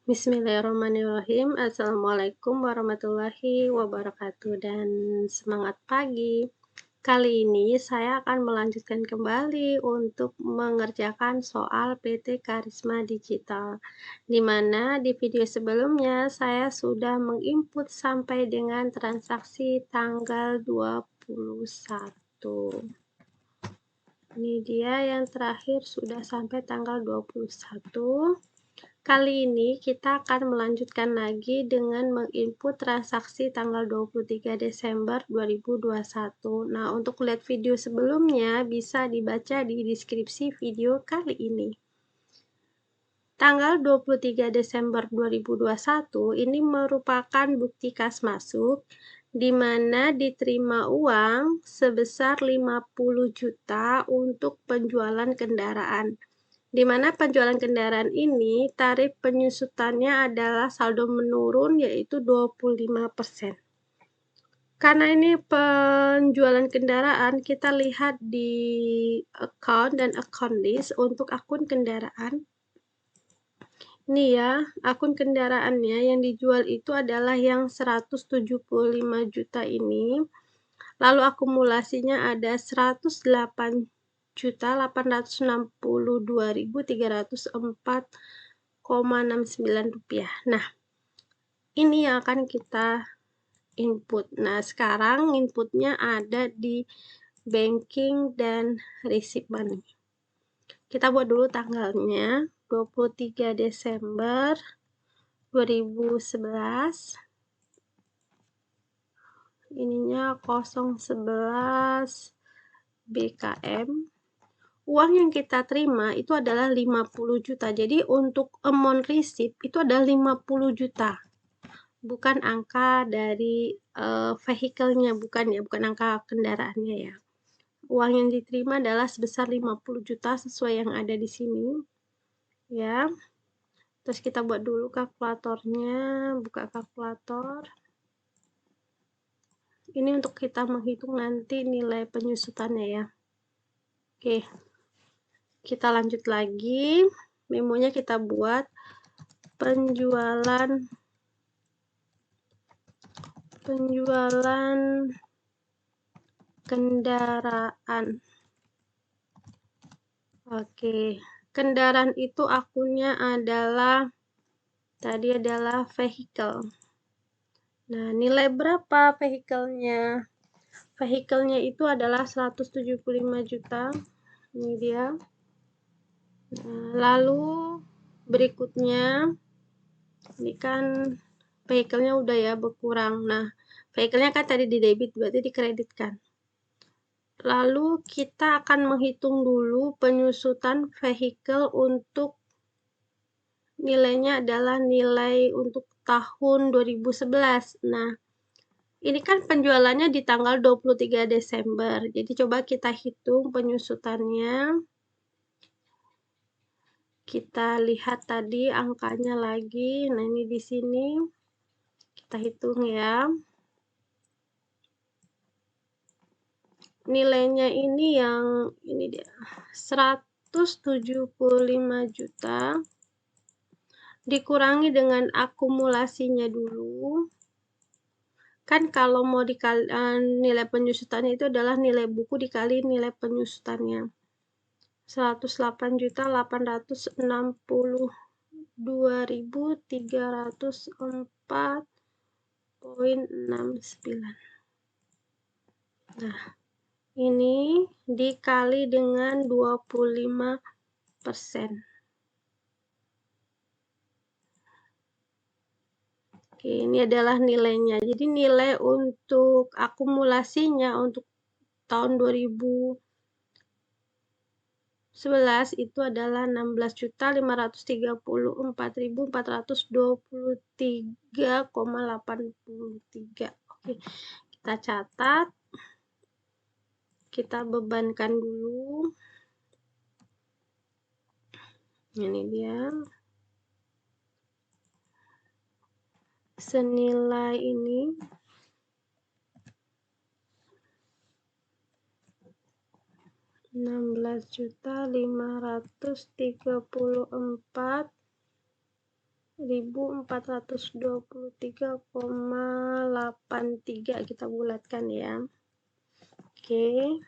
Bismillahirrahmanirrahim. Assalamualaikum warahmatullahi wabarakatuh dan semangat pagi. Kali ini saya akan melanjutkan kembali untuk mengerjakan soal PT Karisma Digital, di mana di video sebelumnya saya sudah menginput sampai dengan transaksi tanggal 21. Ini dia yang terakhir sudah sampai tanggal 21. Kali ini kita akan melanjutkan lagi dengan menginput transaksi tanggal 23 Desember 2021. Nah, untuk lihat video sebelumnya bisa dibaca di deskripsi video kali ini. Tanggal 23 Desember 2021 ini merupakan bukti kas masuk di mana diterima uang sebesar 50 juta untuk penjualan kendaraan. Di mana penjualan kendaraan ini tarif penyusutannya adalah saldo menurun yaitu 25%. Karena ini penjualan kendaraan, kita lihat di account dan account list untuk akun kendaraan. Ini ya, akun kendaraannya yang dijual itu adalah yang 175 juta ini. Lalu akumulasinya ada 108.362.304,69 rupiah. Nah, ini yang akan kita input. Nah, sekarang inputnya ada di banking dan receipt money. Kita buat dulu tanggalnya, 23 Desember 2011. Ininya 011 BKM. Uang yang kita terima itu adalah 50 juta. Jadi untuk amount receipt itu adalah 50 juta. Bukan angka dari vehicle-nya, bukan angka kendaraannya ya. Uang yang diterima adalah sebesar 50 juta sesuai yang ada di sini. Ya. Terus kita buat dulu kalkulatornya, buka kalkulator. Ini untuk kita menghitung nanti nilai penyusutannya ya. Oke. Kita lanjut lagi. Memonya kita buat penjualan kendaraan. Oke. Kendaraan itu akunnya adalah vehicle. Nah, nilai berapa vehicle-nya? Vehicle-nya itu adalah 175 juta. Ini dia. Nah, lalu berikutnya ini kan vehicle-nya udah ya berkurang. Nah, vehicle-nya kan tadi di debit, berarti dikreditkan. Lalu kita akan menghitung dulu penyusutan vehicle untuk nilainya adalah nilai untuk tahun 2011. Nah, ini kan penjualannya di tanggal 23 Desember. Jadi coba kita hitung penyusutannya. Kita lihat tadi angkanya lagi. Nah, ini di sini. Kita hitung ya. Nilainya ini yang ini dia. 175 juta dikurangi dengan akumulasinya dulu. Kan kalau mau dikali nilai penyusutannya itu adalah nilai buku dikali nilai penyusutannya. 108.304,69. Nah, ini dikali dengan 25%. Oke, ini adalah nilainya. Jadi nilai untuk akumulasinya untuk tahun 2011 itu adalah 16.534.423,83. Oke, kita catat. Kita bebankan dulu. Ini dia. Senilai ini. Rp16.534.4 1.423,83 kita bulatkan ya. Oke.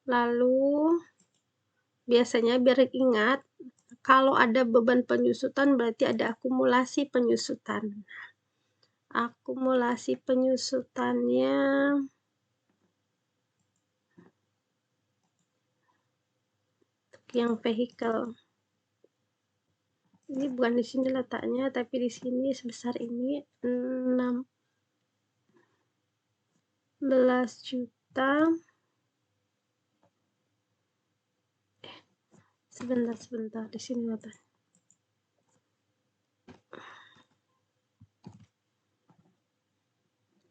Lalu biasanya biar ingat, kalau ada beban penyusutan berarti ada akumulasi penyusutan. Akumulasi penyusutannya yang vehicle. Ini bukan di sini letaknya, tapi di sini sebesar ini 16 juta. Sebentar, di sini letaknya.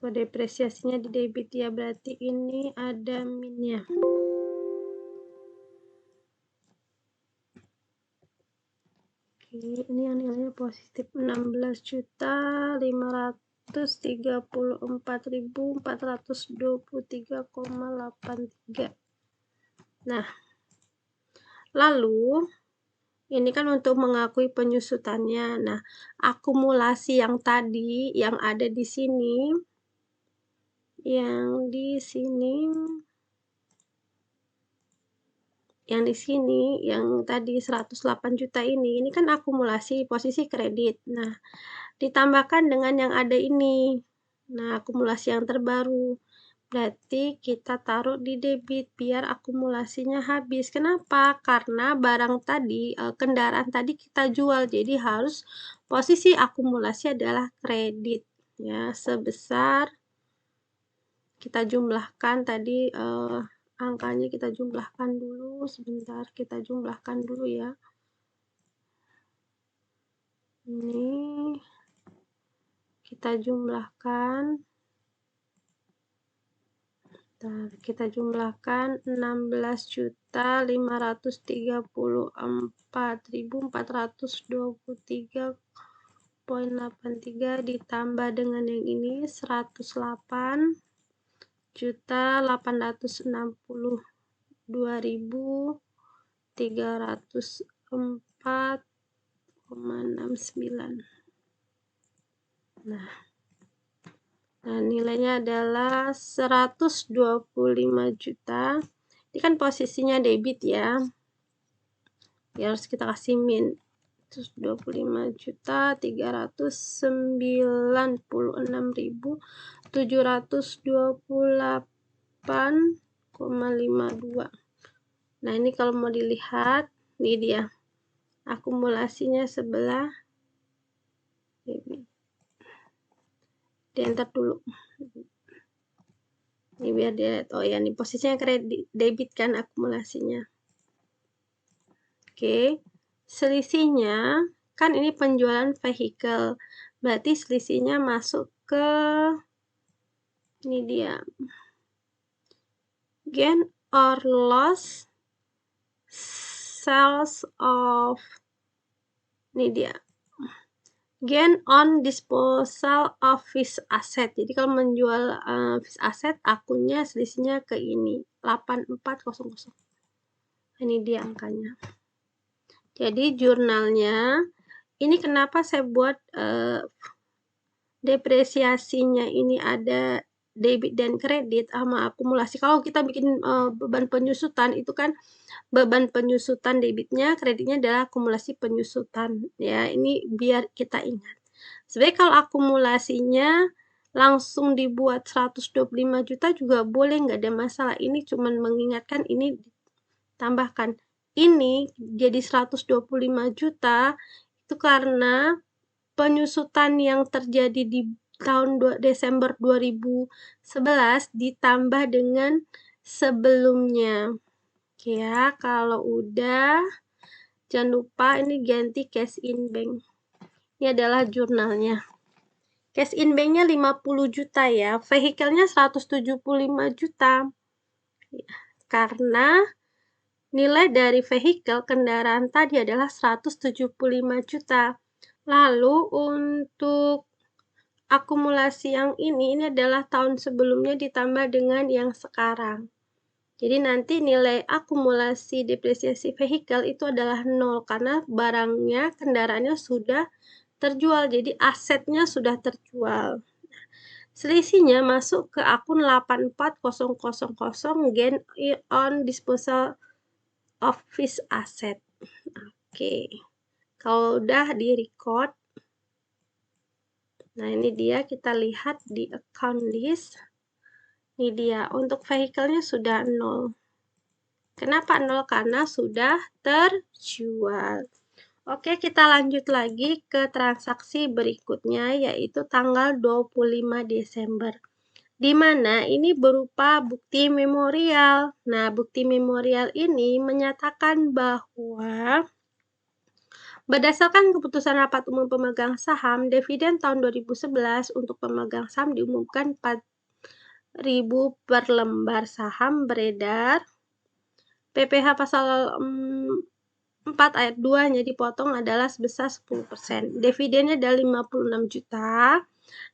Depresiasinya di debit ya, berarti ini ada minnya. Oke, ini yang nilainya positif 16.534.423,83. Nah, lalu ini kan untuk mengakui penyusutannya. Nah, akumulasi yang tadi yang ada di sini, yang di sini, yang tadi 108 juta ini kan akumulasi posisi kredit. Nah, ditambahkan dengan yang ada ini. Nah, akumulasi yang terbaru. Berarti kita taruh di debit biar akumulasinya habis. Kenapa? Karena barang tadi, kendaraan tadi kita jual. Jadi harus posisi akumulasi adalah kredit. Ya, sebesar kita jumlahkan tadi angkanya kita jumlahkan dulu, sebentar kita jumlahkan dulu ya. Ini kita jumlahkan. Kita jumlahkan 16.534.423,83 ditambah dengan yang ini 108.862.304,69. Nah, nilainya adalah 125 juta. Ini kan posisinya debit ya. Ya harus kita kasih min. 125.396.728,52. Nah, ini kalau mau dilihat, ini dia. Akumulasinya sebelah debit. Di enter dulu. Ini biar dia, oh ya, ini posisinya kredit, debit kan akumulasinya. Oke, selisihnya kan ini penjualan vehicle, berarti selisihnya masuk ke ini dia, gain or loss sales of, ini dia, gain on disposal of fixed asset. Jadi kalau menjual fixed asset, akunnya selisihnya ke ini 8400. Ini dia angkanya. Jadi jurnalnya ini kenapa saya buat depresiasinya ini ada debit dan kredit sama akumulasi. Kalau kita bikin beban penyusutan itu kan beban penyusutan debitnya, kreditnya adalah akumulasi penyusutan. Ya, ini biar kita ingat. Sebenarnya kalau akumulasinya langsung dibuat 125 juta juga boleh, nggak ada masalah. Ini cuma mengingatkan ini tambahkan. Ini jadi 125 juta itu karena penyusutan yang terjadi di tahun Desember 2011 ditambah dengan sebelumnya. Oke ya, kalau udah jangan lupa ini ganti cash in bank. Ini adalah jurnalnya. Cash in banknya 50 juta ya, vehicle-nya 175 juta. Karena nilai dari vehicle kendaraan tadi adalah 175 juta. Lalu untuk akumulasi yang ini adalah tahun sebelumnya ditambah dengan yang sekarang. Jadi nanti nilai akumulasi depresiasi vehicle itu adalah 0 karena barangnya, kendaraannya sudah terjual, jadi asetnya sudah terjual. Selisihnya masuk ke akun 84000 gain on disposal of fixed asset. Oke. Kalau udah di record, nah ini dia, kita lihat di account list. Ini dia, untuk vehicle-nya sudah 0. Kenapa 0? Karena sudah terjual. Oke, kita lanjut lagi ke transaksi berikutnya, yaitu tanggal 25 Desember. Di mana ini berupa bukti memorial. Nah, bukti memorial ini menyatakan bahwa berdasarkan keputusan rapat umum pemegang saham, dividen tahun 2011 untuk pemegang saham diumumkan 4.000 per lembar saham beredar. PPh pasal 4 ayat 2-nya dipotong adalah sebesar 10%. Dividennya adalah 56 juta.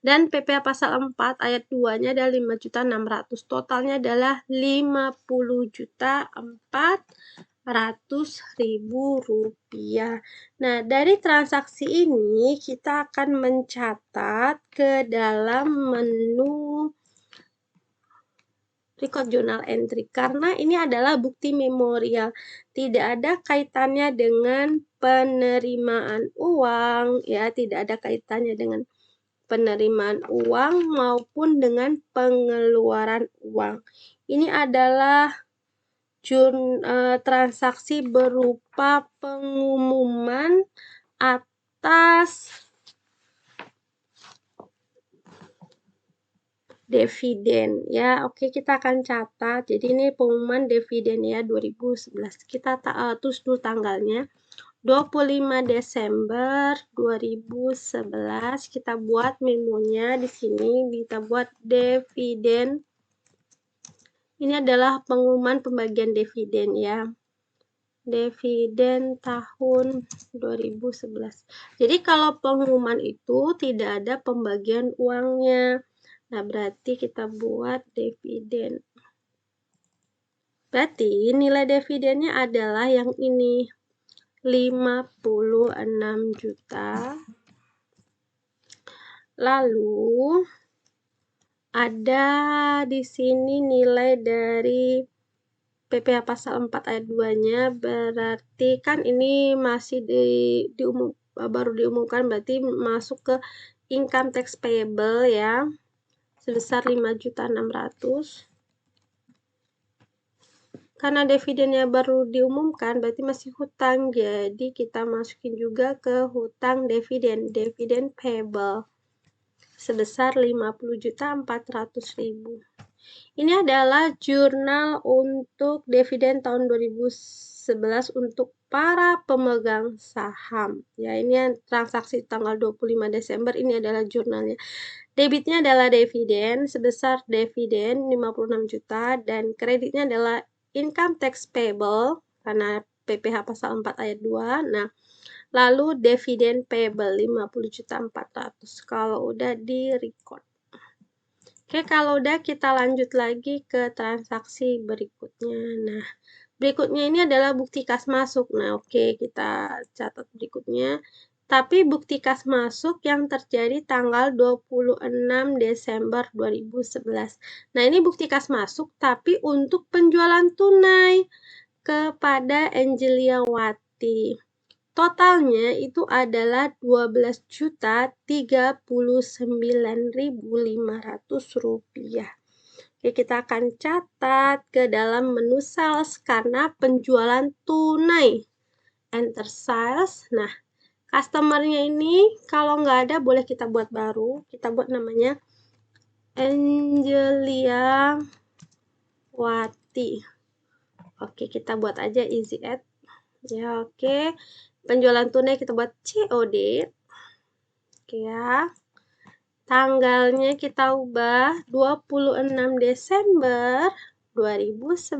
Dan PPh pasal 4 ayat 2-nya adalah 5.600.000. Totalnya adalah 50.400.000 rupiah. Nah, dari transaksi ini kita akan mencatat ke dalam menu record journal entry, karena ini adalah bukti memorial, tidak ada kaitannya dengan penerimaan uang, ya, tidak ada kaitannya dengan penerimaan uang maupun dengan pengeluaran uang. Ini adalah transaksi berupa pengumuman atas dividen, ya. Oke, kita akan catat. Jadi ini pengumuman dividen ya 2011. Kita tulis dulu tanggalnya. 25 Desember 2011. Kita buat memonya di sini, kita buat dividen. Ini adalah pengumuman pembagian dividen ya. Dividen tahun 2011. Jadi kalau pengumuman itu tidak ada pembagian uangnya. Nah, berarti kita buat dividen. Berarti nilai dividennya adalah yang ini, 56 juta. Lalu ada di sini nilai dari PPh pasal 4 ayat 2-nya, berarti kan ini masih baru diumumkan, berarti masuk ke income tax payable ya, sebesar 5.600.000. Karena dividennya baru diumumkan, berarti masih hutang, jadi kita masukin juga ke hutang dividen payable sebesar 50.400.000. Ini adalah jurnal untuk dividen tahun 2011 untuk para pemegang saham. Ya, ini transaksi tanggal 25 Desember, ini adalah jurnalnya. Debitnya adalah dividen sebesar dividen 56 juta dan kreditnya adalah income tax payable karena PPh pasal 4 ayat 2. Nah, lalu dividen payable 50.400.000 kalau udah di record. Oke, kalau udah kita lanjut lagi ke transaksi berikutnya. Nah, berikutnya ini adalah bukti kas masuk. Nah, oke, kita catat berikutnya. Tapi bukti kas masuk yang terjadi tanggal 26 Desember 2011. Nah, ini bukti kas masuk tapi untuk penjualan tunai kepada Angelia Wati. Totalnya itu adalah 12.039.500 rupiah. Oke, kita akan catat ke dalam menu sales karena penjualan tunai. Enter sales. Nah, customernya ini kalau nggak ada boleh kita buat baru. Kita buat namanya Angelia Wati. Oke, kita buat aja easy add. Ya, oke. Penjualan tunai kita buat COD. Oke ya. Tanggalnya kita ubah 26 Desember 2011.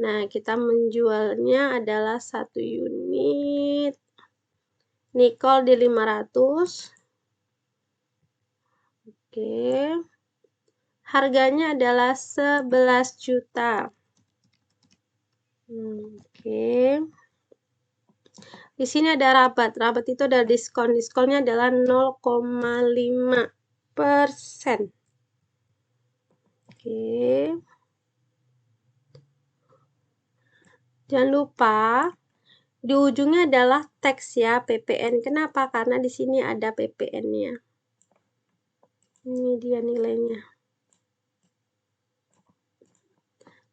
Nah, kita menjualnya adalah 1 unit nikel di 500. Oke. Harganya adalah 11 juta. Oke. Di sini ada rabat. Rabat itu ada diskon. Diskonnya adalah 0,5%. Oke. Jangan lupa di ujungnya adalah teks ya, PPN. Kenapa? Karena di sini ada PPN-nya. Ini dia nilainya.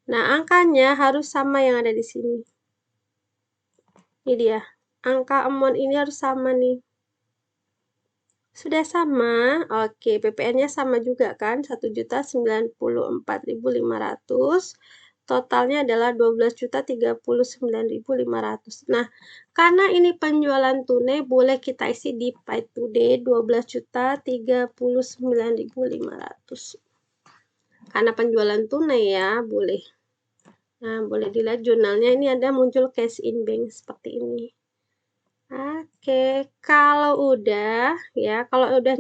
Nah, angkanya harus sama yang ada di sini. Ini dia. Angka amount ini harus sama nih. Sudah sama? Oke, PPN-nya sama juga kan? 1.094.500. Totalnya adalah 12.039.500. Nah, karena ini penjualan tunai, boleh kita isi di Pay Today 12.039.500. Karena penjualan tunai ya, boleh. Nah, boleh dilihat jurnalnya, ini ada muncul cash in bank seperti ini. Oke, kalau udah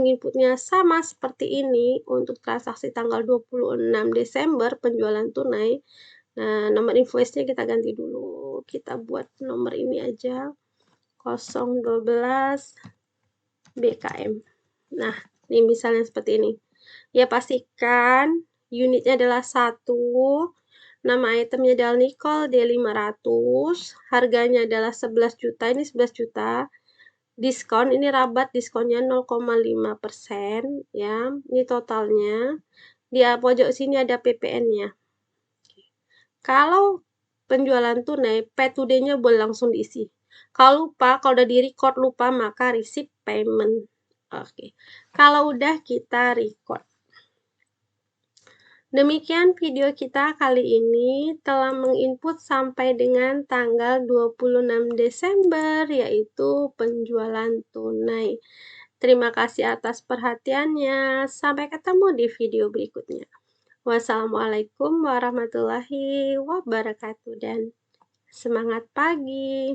inputnya sama seperti ini untuk transaksi tanggal 26 Desember penjualan tunai. Nah, nomor invoice-nya kita ganti dulu. Kita buat nomor ini aja. 012 BKM. Nah, ini misalnya seperti ini. Ya, pastikan unitnya adalah 1. Nama itemnya adalah Nickel D500. Harganya adalah 11 juta. Ini 11 juta. Diskon, ini rabat diskonnya 0,5% ya. Ini totalnya. Di pojok sini ada PPN-nya. Kalau penjualan tunai, Pay Today-nya boleh langsung diisi. Kalau lupa, kalau udah di record lupa, maka receipt payment. Oke. Kalau udah kita record. Demikian video kita kali ini telah menginput sampai dengan tanggal 26 Desember, yaitu penjualan tunai. Terima kasih atas perhatiannya. Sampai ketemu di video berikutnya. Wassalamualaikum warahmatullahi wabarakatuh dan semangat pagi.